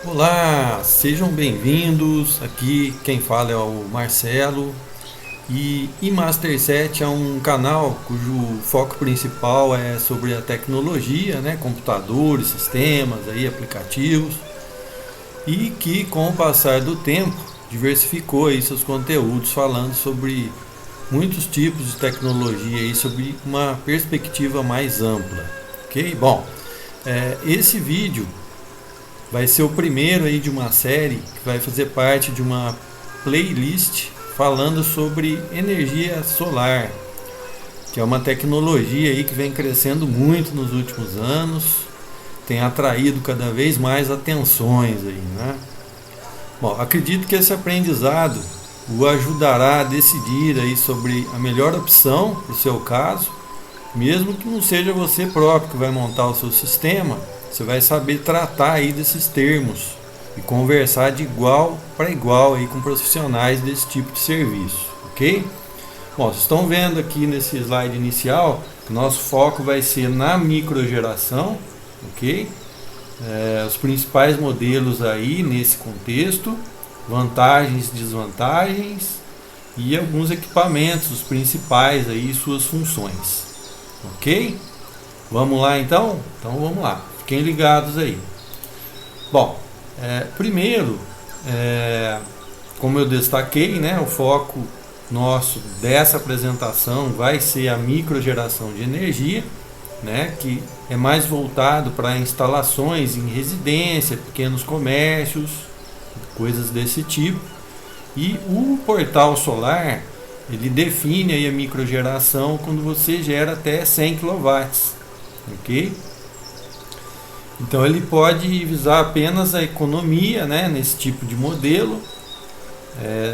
Olá, sejam bem-vindos. Aqui quem fala é o Marcelo e Master7 é um canal cujo foco principal é sobre a tecnologia, né, computadores, sistemas, aí, aplicativos e que com o passar do tempo diversificou aí seus conteúdos falando sobre muitos tipos de tecnologia e sobre uma perspectiva mais ampla, ok? Bom, esse vídeo vai ser o primeiro aí de uma série que vai fazer parte de uma playlist falando sobre energia solar, que é uma tecnologia aí que vem crescendo muito nos últimos anos, tem atraído cada vez mais atenções aí, né? Bom, acredito que esse aprendizado o ajudará a decidir aí sobre a melhor opção para o seu caso, mesmo que não seja você próprio que vai montar o seu sistema. Você vai saber tratar aí desses termos e conversar de igual para igual aí com profissionais desse tipo de serviço, ok? Bom, vocês estão vendo aqui nesse slide inicial que nosso foco vai ser na microgeração, ok? Os principais modelos aí nesse contexto, vantagens, desvantagens e alguns equipamentos, os principais aí, suas funções, ok? Vamos lá então? Então vamos lá. Fiquem ligados aí. Bom, primeiro, como eu destaquei, né, o foco nosso dessa apresentação vai ser a microgeração de energia, né, que é mais voltado para instalações em residência, pequenos comércios, coisas desse tipo. E o portal solar, ele define aí a microgeração quando você gera até 100 kW, ok? Então ele pode visar apenas a economia, né, nesse tipo de modelo,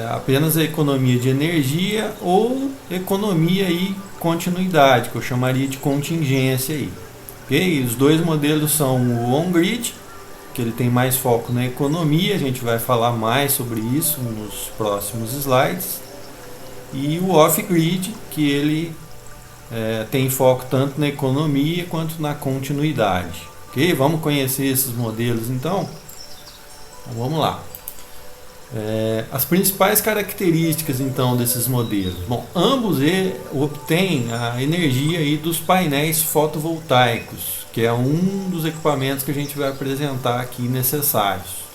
apenas a economia de energia ou economia e continuidade, que eu chamaria de contingência aí. Okay? Os dois modelos são o on-grid, que ele tem mais foco na economia, a gente vai falar mais sobre isso nos próximos slides, e o off-grid, que ele tem foco tanto na economia quanto na continuidade. Ok? Vamos conhecer esses modelos então? Então vamos lá. As principais características então desses modelos. Bom, ambos obtêm a energia aí dos painéis fotovoltaicos, que é um dos equipamentos que a gente vai apresentar aqui necessários.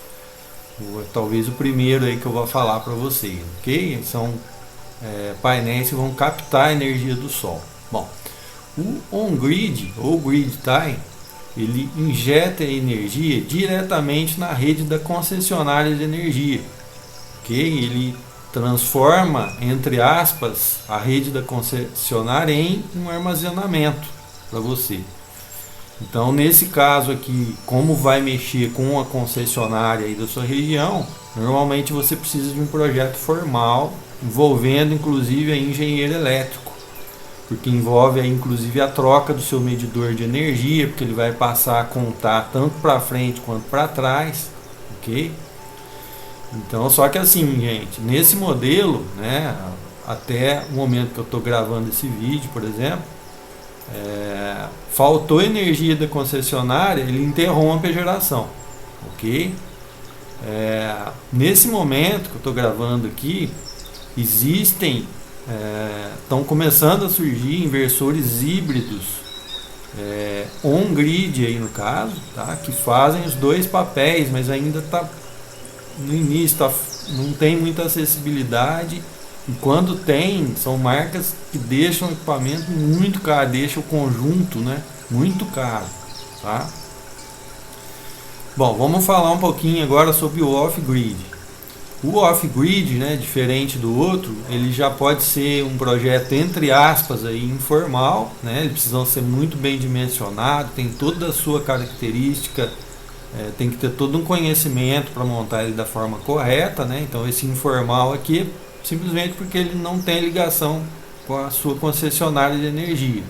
Talvez o primeiro aí que eu vou falar para vocês, ok? São painéis que vão captar a energia do sol. Bom, o on-grid ou grid tie, ele injeta a energia diretamente na rede da concessionária de energia, ok? Ele transforma, entre aspas, a rede da concessionária em um armazenamento para você. Então, nesse caso aqui, como vai mexer com a concessionária aí da sua região, normalmente você precisa de um projeto formal, envolvendo inclusive a engenheiro elétrico, porque envolve aí, inclusive a troca do seu medidor de energia, porque ele vai passar a contar tanto para frente quanto para trás, ok? Então, só que assim, gente, nesse modelo, né, até o momento que eu estou gravando esse vídeo, por exemplo, faltou energia da concessionária, ele interrompe a geração, ok? Nesse momento que eu estou gravando aqui, estão começando a surgir inversores híbridos on-grid aí no caso, tá? Que fazem os dois papéis, mas ainda está no início, não tem muita acessibilidade, e quando tem, são marcas que deixam o equipamento muito caro, deixam o conjunto, né, muito caro, tá? Bom, vamos falar um pouquinho agora sobre o off-grid. O off-grid, né, diferente do outro, ele já pode ser um projeto entre aspas aí, informal, né, ele precisa ser muito bem dimensionado, tem toda a sua característica, tem que ter todo um conhecimento para montar ele da forma correta, né? Então esse informal aqui simplesmente porque ele não tem ligação com a sua concessionária de energia.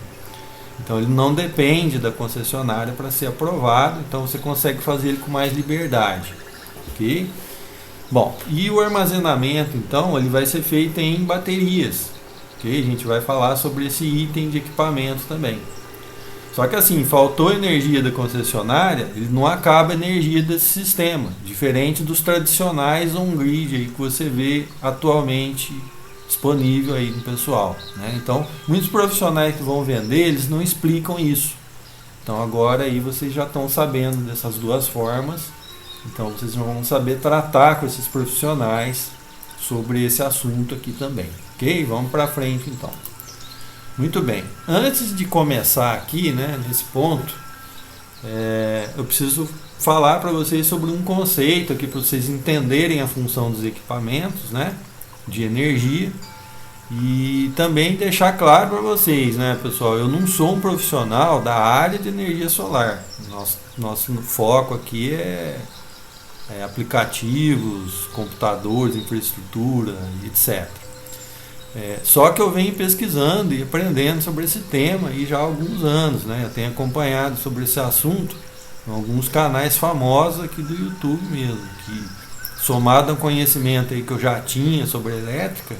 Então ele não depende da concessionária para ser aprovado, então você consegue fazer ele com mais liberdade, ok? Bom, e o armazenamento então ele vai ser feito em baterias, ok? A gente vai falar sobre esse item de equipamento também. Só que assim, faltou energia da concessionária, ele não acaba a energia desse sistema, diferente dos tradicionais on-grid aí que você vê atualmente disponível aí no pessoal, né? Então, muitos profissionais que vão vender, eles não explicam isso. Então agora aí vocês já estão sabendo dessas duas formas, então vocês vão saber tratar com esses profissionais sobre esse assunto aqui também, ok? Vamos para frente então. Muito bem, antes de começar aqui, né, nesse ponto, eu preciso falar para vocês sobre um conceito aqui para vocês entenderem a função dos equipamentos, né, de energia, e também deixar claro para vocês, né, pessoal, eu não sou um profissional da área de energia solar. Nosso foco aqui é aplicativos, computadores, infraestrutura, etc. Só que eu venho pesquisando e aprendendo sobre esse tema aí já há alguns anos, né? Eu tenho acompanhado sobre esse assunto em alguns canais famosos aqui do YouTube mesmo, que somado ao conhecimento aí que eu já tinha sobre elétrica,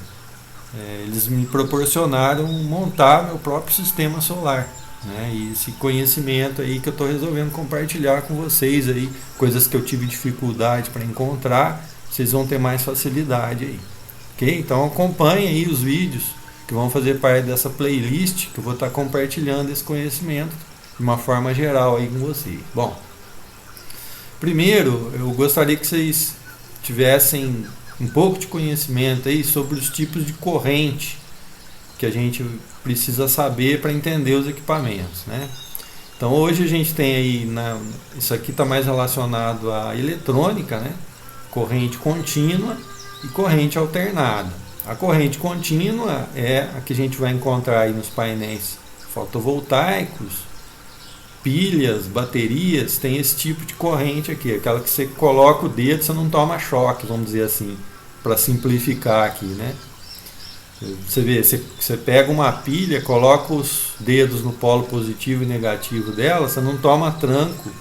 eles me proporcionaram montar meu próprio sistema solar, né? E esse conhecimento aí que eu estou resolvendo compartilhar com vocês aí, coisas que eu tive dificuldade para encontrar, vocês vão ter mais facilidade aí. Ok? Então acompanhem aí os vídeos que vão fazer parte dessa playlist que eu vou estar compartilhando esse conhecimento de uma forma geral aí com vocês. Bom, primeiro eu gostaria que vocês tivessem um pouco de conhecimento aí sobre os tipos de corrente que a gente precisa saber para entender os equipamentos, né? Então hoje a gente tem aí, isso aqui está mais relacionado à eletrônica, né? Corrente contínua e corrente alternada. A corrente contínua é a que a gente vai encontrar aí nos painéis fotovoltaicos, pilhas, baterias, tem esse tipo de corrente aqui, aquela que você coloca o dedo, você não toma choque, vamos dizer assim, para simplificar aqui, né? Você vê, você pega uma pilha, coloca os dedos no polo positivo e negativo dela, você não toma tranco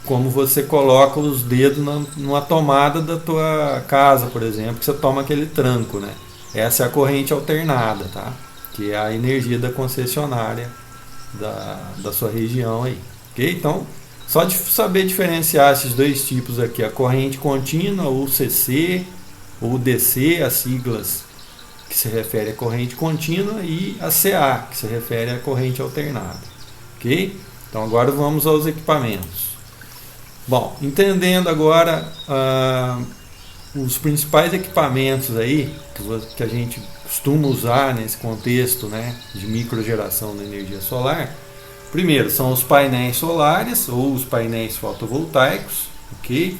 como você coloca os dedos numa tomada da tua casa, por exemplo, que você toma aquele tranco, né? Essa é a corrente alternada, tá? Que é a energia da concessionária da sua região aí, ok? Então, só de saber diferenciar esses dois tipos aqui, a corrente contínua, ou CC, ou DC, as siglas que se refere à corrente contínua, e a CA, que se refere à corrente alternada, ok? Então agora vamos aos equipamentos. Bom, entendendo agora os principais equipamentos aí que a gente costuma usar nesse contexto, né, de microgeração da energia solar, primeiro são os painéis solares ou os painéis fotovoltaicos, ok?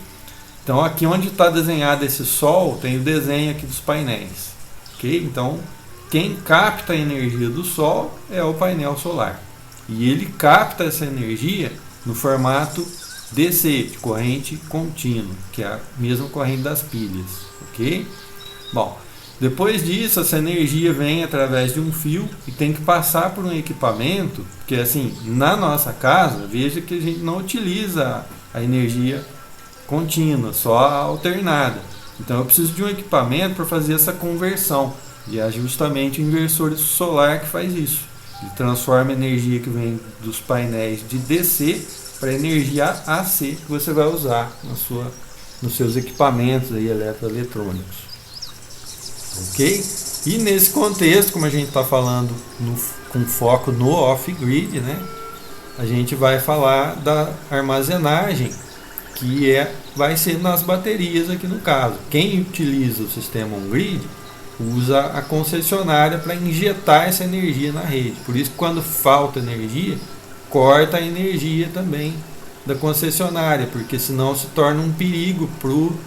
Então aqui onde está desenhado esse sol, tem o desenho aqui dos painéis, ok? Então quem capta a energia do sol é o painel solar, e ele capta essa energia no formato DC, de corrente contínua, que é a mesma corrente das pilhas, ok? Bom, depois disso, essa energia vem através de um fio e tem que passar por um equipamento, porque assim, na nossa casa, veja que a gente não utiliza a energia contínua, só a alternada. Então eu preciso de um equipamento para fazer essa conversão, e é justamente o inversor solar que faz isso. Ele transforma a energia que vem dos painéis de DC para energia AC que você vai usar nos seus equipamentos aí eletroeletrônicos, ok? E nesse contexto, como a gente está falando com foco no off-grid, né, a gente vai falar da armazenagem, que vai ser nas baterias aqui no caso. Quem utiliza o sistema on-grid usa a concessionária para injetar essa energia na rede. Por isso que quando falta energia, corta a energia também da concessionária, porque senão se torna um perigo para o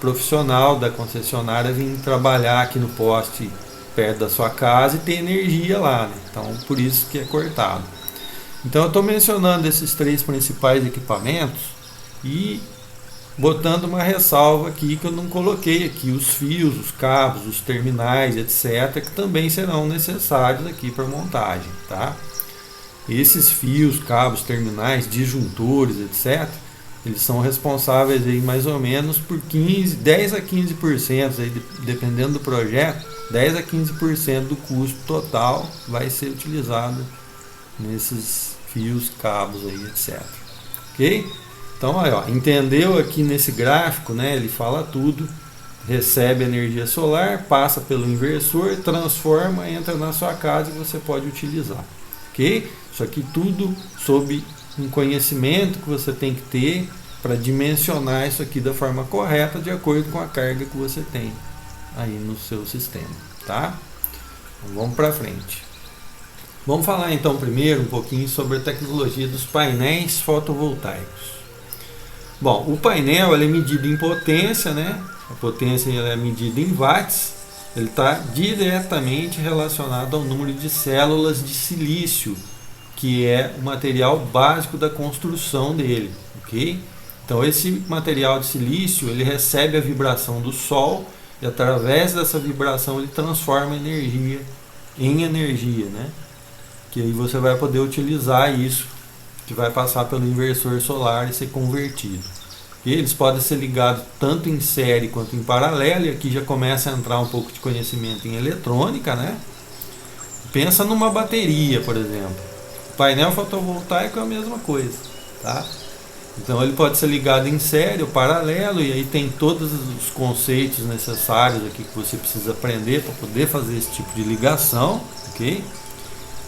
profissional da concessionária vir trabalhar aqui no poste perto da sua casa e ter energia lá, né? Então por isso que é cortado. Então eu estou mencionando esses três principais equipamentos e botando uma ressalva aqui que eu não coloquei aqui, os fios, os cabos, os terminais, etc., que também serão necessários aqui para montagem, tá? Esses fios, cabos, terminais, disjuntores, etc., eles são responsáveis aí mais ou menos por 10 a 15%, aí, dependendo do projeto, 10 a 15% do custo total vai ser utilizado nesses fios, cabos aí, etc. Ok? Então, aí, ó, entendeu aqui nesse gráfico, né? Ele fala tudo, recebe energia solar, passa pelo inversor, transforma, entra na sua casa e você pode utilizar. Ok? Isso aqui tudo sob um conhecimento que você tem que ter para dimensionar isso aqui da forma correta, de acordo com a carga que você tem aí no seu sistema, tá? Então, vamos para frente. Vamos falar então primeiro um pouquinho sobre a tecnologia dos painéis fotovoltaicos. Bom, o painel ele é medido em potência, né? A potência ele é medida em watts. Ele está diretamente relacionado ao número de células de silício, que é o material básico da construção dele, ok? Então esse material de silício ele recebe a vibração do Sol e através dessa vibração ele transforma energia em energia, né? Que aí você vai poder utilizar isso, que vai passar pelo inversor solar e ser convertido. E eles podem ser ligados tanto em série quanto em paralelo, e aqui já começa a entrar um pouco de conhecimento em eletrônica, né? Pensa numa bateria, por exemplo. O painel fotovoltaico é a mesma coisa, tá? Então ele pode ser ligado em série ou paralelo, e aí tem todos os conceitos necessários aqui que você precisa aprender para poder fazer esse tipo de ligação, ok?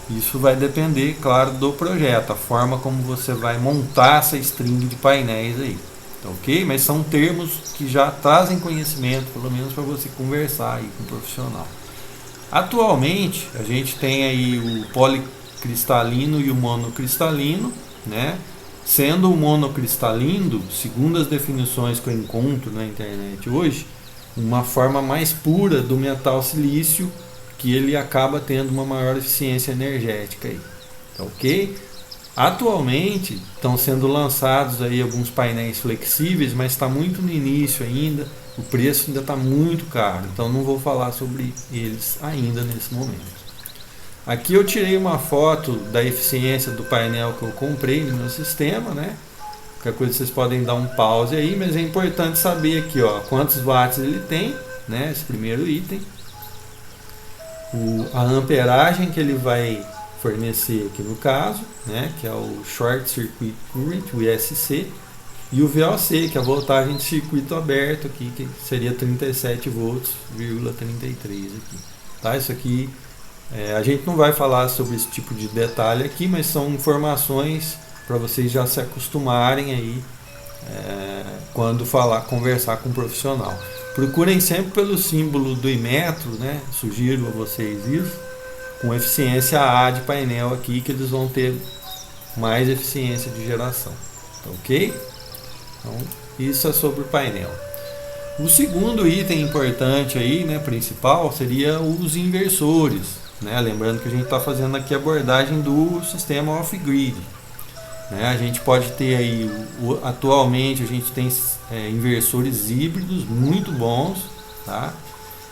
Isso vai depender, claro, do projeto, a forma como você vai montar essa string de painéis aí, tá ok? Mas são termos que já trazem conhecimento, pelo menos para você conversar aí com o profissional. Atualmente, a gente tem aí o policristalino e o monocristalino, né? Sendo o monocristalino, segundo as definições que eu encontro na internet hoje, uma forma mais pura do metal silício, que ele acaba tendo uma maior eficiência energética aí, tá ok? Atualmente estão sendo lançados aí alguns painéis flexíveis, mas está muito no início ainda, o preço ainda está muito caro, então não vou falar sobre eles ainda nesse momento. Aqui eu tirei uma foto da eficiência do painel que eu comprei no meu sistema, né? Qualquer coisa vocês podem dar um pause aí, mas é importante saber aqui, ó, quantos watts ele tem, né? Esse primeiro item. A amperagem que ele vai fornecer aqui no caso, né? Que é o Short Circuit Current, o ISC, e o VOC, que é a voltagem de circuito aberto aqui, que seria 37 volts,33 aqui. Tá? Isso aqui a gente não vai falar sobre esse tipo de detalhe aqui, mas são informações para vocês já se acostumarem aí quando conversar com um profissional. Procurem sempre pelo símbolo do Imetro, né? Sugiro a vocês isso, com eficiência A de painel aqui, que eles vão ter mais eficiência de geração. Tá ok? Então, isso é sobre o painel. O segundo item importante aí, né, principal, seria os inversores. Né? Lembrando que a gente está fazendo aqui a abordagem do sistema off-grid. Né? A gente pode ter aí, atualmente a gente tem inversores híbridos muito bons, tá?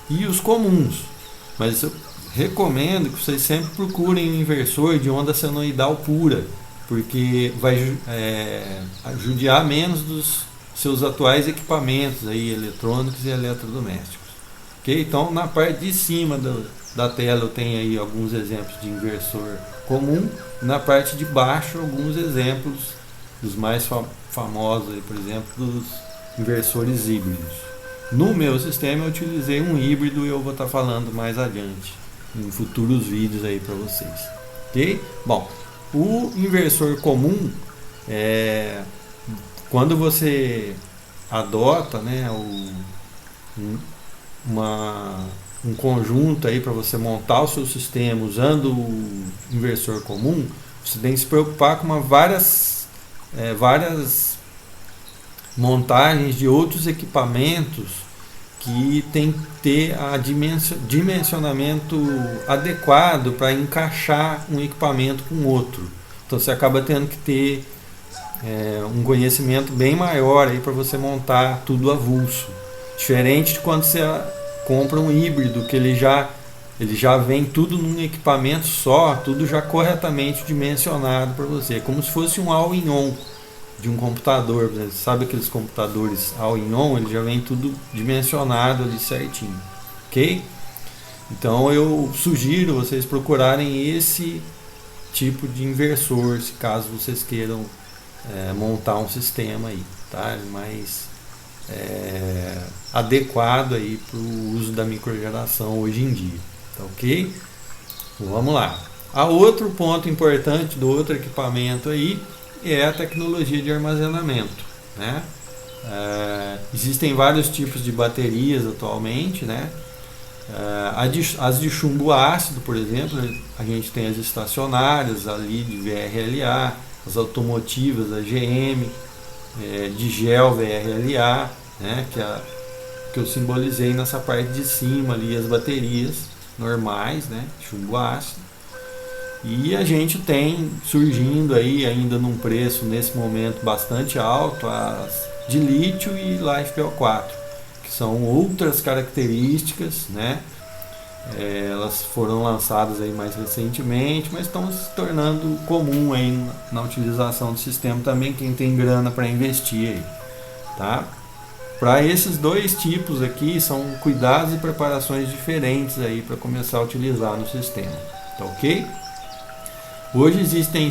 E os comuns. Mas eu recomendo que vocês sempre procurem um inversor de onda senoidal pura, porque vai judiar menos dos seus atuais equipamentos aí, eletrônicos e eletrodomésticos. Okay? Então na parte de cima da tela eu tenho aí alguns exemplos de inversor comum, na parte de baixo alguns exemplos dos mais famosos, aí, por exemplo, dos inversores híbridos. No meu sistema eu utilizei um híbrido e eu vou estar falando mais adiante em futuros vídeos aí para vocês. Ok? Bom, o inversor comum quando você adota, né, um conjunto aí para você montar o seu sistema usando o inversor comum, você tem que se preocupar com várias montagens de outros equipamentos que tem que ter a dimensionamento adequado para encaixar um equipamento com outro. Então você acaba tendo que ter um conhecimento bem maior aí para você montar tudo avulso. Diferente de quando você compra um híbrido, que ele já vem tudo num equipamento só, tudo já corretamente dimensionado para você. É como se fosse um all-in-one de um computador. Sabe aqueles computadores all-in-one? Ele já vem tudo dimensionado ali certinho. Ok? Então eu sugiro vocês procurarem esse tipo de inversor, se caso vocês queiram montar um sistema aí, tá? Mais adequado aí para o uso da microgeração hoje em dia, tá ok? Vamos lá. A outro ponto importante do outro equipamento aí é a tecnologia de armazenamento, né? Existem vários tipos de baterias atualmente, né? As de chumbo ácido, por exemplo, a gente tem as estacionárias ali de VRLA, as automotivas, a GM, de gel VRLA, né? Que eu simbolizei nessa parte de cima ali, as baterias normais, né? Chumbo ácido. E a gente tem surgindo aí ainda num preço nesse momento bastante alto as de lítio e LiFePO4, que são outras características, né? Elas foram lançadas aí mais recentemente, mas estão se tornando comum aí na utilização do sistema também, quem tem grana para investir aí, tá? Para esses dois tipos aqui são cuidados e preparações diferentes aí para começar a utilizar no sistema, tá ok? Hoje existem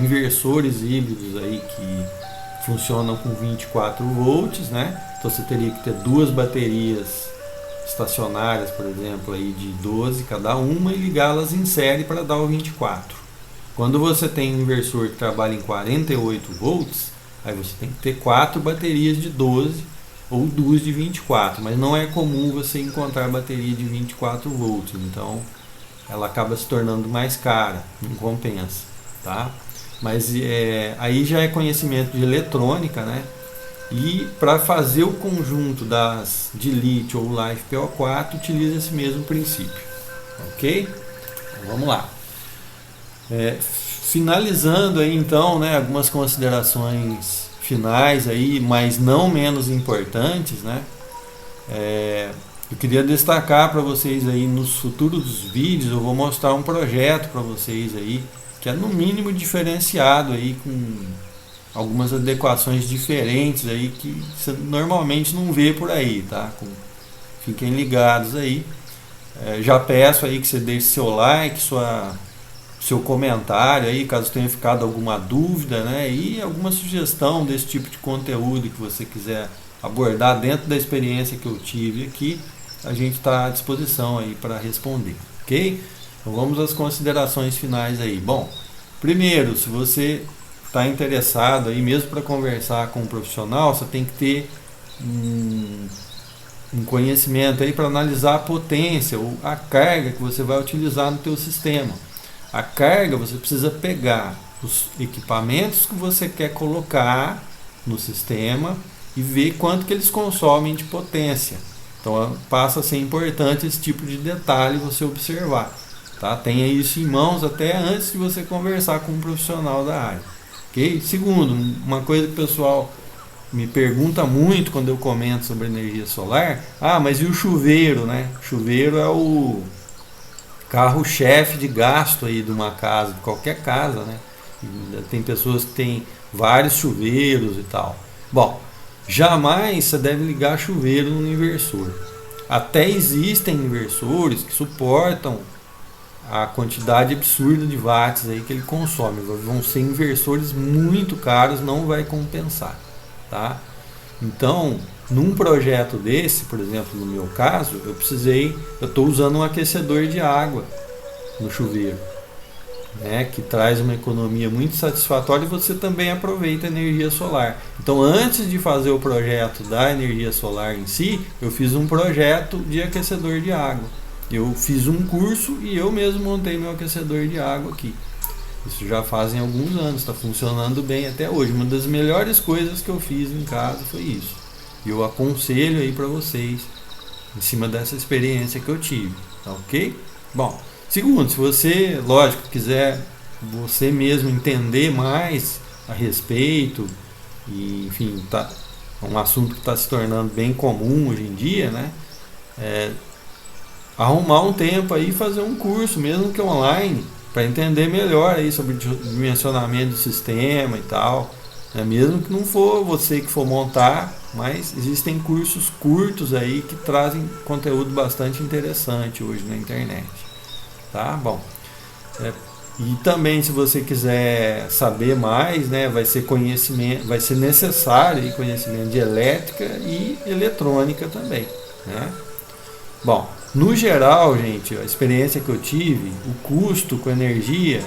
inversores híbridos aí que funcionam com 24 volts, né? Então você teria que ter duas baterias estacionárias, por exemplo, aí de 12 cada uma e ligá-las em série para dar o 24. Quando você tem um inversor que trabalha em 48 volts, aí você tem que ter 4 baterias de 12 ou 2 de 24, mas não é comum você encontrar bateria de 24 volts, então ela acaba se tornando mais cara, não compensa, tá? Mas aí já é conhecimento de eletrônica, né? E para fazer o conjunto das de lítio ou LiFePO4 utiliza esse mesmo princípio, ok? Então, vamos lá. Finalizando aí então, né, algumas considerações finais aí, mas não menos importantes, né? Eu queria destacar para vocês aí nos futuros vídeos, eu vou mostrar um projeto para vocês aí que é no mínimo diferenciado aí, com algumas adequações diferentes aí que você normalmente não vê por aí, tá? Fiquem ligados aí. Já peço aí que você deixe seu like, seu comentário aí, caso tenha ficado alguma dúvida, né? E alguma sugestão desse tipo de conteúdo que você quiser abordar dentro da experiência que eu tive aqui, a gente está à disposição aí para responder, ok? Então vamos às considerações finais aí. Bom, primeiro, se você está interessado aí mesmo para conversar com um profissional, você tem que ter um conhecimento aí para analisar a potência ou a carga que você vai utilizar no teu sistema. A carga você precisa pegar os equipamentos que você quer colocar no sistema e ver quanto que eles consomem de potência. Então passa a ser importante esse tipo de detalhe você observar, tá? Tenha isso em mãos até antes de você conversar com um profissional da área, ok? Segundo, uma coisa que o pessoal me pergunta muito quando eu comento sobre energia solar: mas e o chuveiro, né? Chuveiro é o carro-chefe de gasto aí de uma casa, de qualquer casa, né? Tem pessoas que têm vários chuveiros e tal. Bom, jamais você deve ligar chuveiro no inversor. Até existem inversores que suportam a quantidade absurda de watts aí que ele consome. Vão ser inversores muito caros, não vai compensar, tá? Então, num projeto desse, por exemplo, no meu caso, eu estou usando um aquecedor de água no chuveiro, né, que traz uma economia muito satisfatória e você também aproveita a energia solar. Então, antes de fazer o projeto da energia solar em si, eu fiz um projeto de aquecedor de água. Eu fiz um curso e eu mesmo montei meu aquecedor de água aqui. Isso já fazem alguns anos, está funcionando bem até hoje. Uma das melhores coisas que eu fiz em casa foi isso. E eu aconselho aí para vocês, em cima dessa experiência que eu tive, tá ok? Bom, segundo, se você, lógico, quiser você mesmo entender mais a respeito, e enfim, é um assunto que está se tornando bem comum hoje em dia, né? Arrumar um tempo aí e fazer um curso, mesmo que online, para entender melhor aí sobre o dimensionamento do sistema e tal, né? Mesmo que não for você que for montar, mas existem cursos curtos aí que trazem conteúdo bastante interessante hoje na internet, tá? Bom, E também, se você quiser saber mais, né, vai ser conhecimento, vai ser necessário aí conhecimento de elétrica e eletrônica também, né? Bom, no geral, gente, a experiência que eu tive, o custo com energia,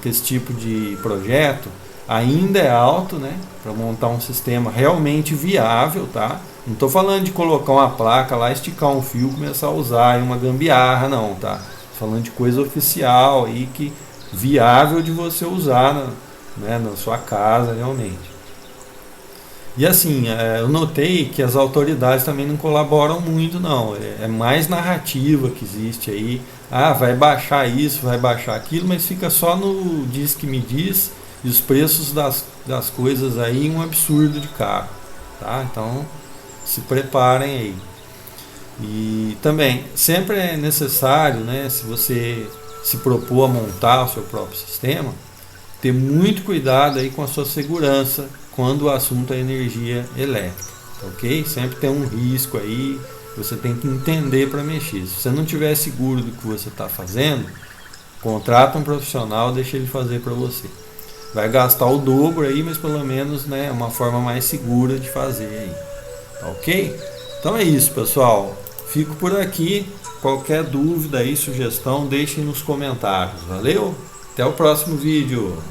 com esse tipo de projeto, ainda é alto, né, para montar um sistema realmente viável, tá? Não estou falando de colocar uma placa lá, esticar um fio, começar a usar em uma gambiarra, não, tá? Tô falando de coisa oficial aí que viável de você usar na sua casa realmente. E assim, eu notei que as autoridades também não colaboram muito, não. É mais narrativa que existe aí. Ah, vai baixar isso, vai baixar aquilo, mas fica só no diz que me diz e os preços das coisas aí um absurdo de caro. Tá? Então, se preparem aí. E também, sempre é necessário, né, se você se propor a montar o seu próprio sistema, ter muito cuidado aí com a sua segurança quando o assunto é energia elétrica, ok? Sempre tem um risco aí, você tem que entender para mexer. Se você não tiver seguro do que você está fazendo, contrata um profissional, deixa ele fazer para você. Vai gastar o dobro aí, mas pelo menos, né, uma forma mais segura de fazer aí, ok? Então é isso, pessoal. Fico por aqui. Qualquer dúvida aí, sugestão, deixem nos comentários. Valeu? Até o próximo vídeo.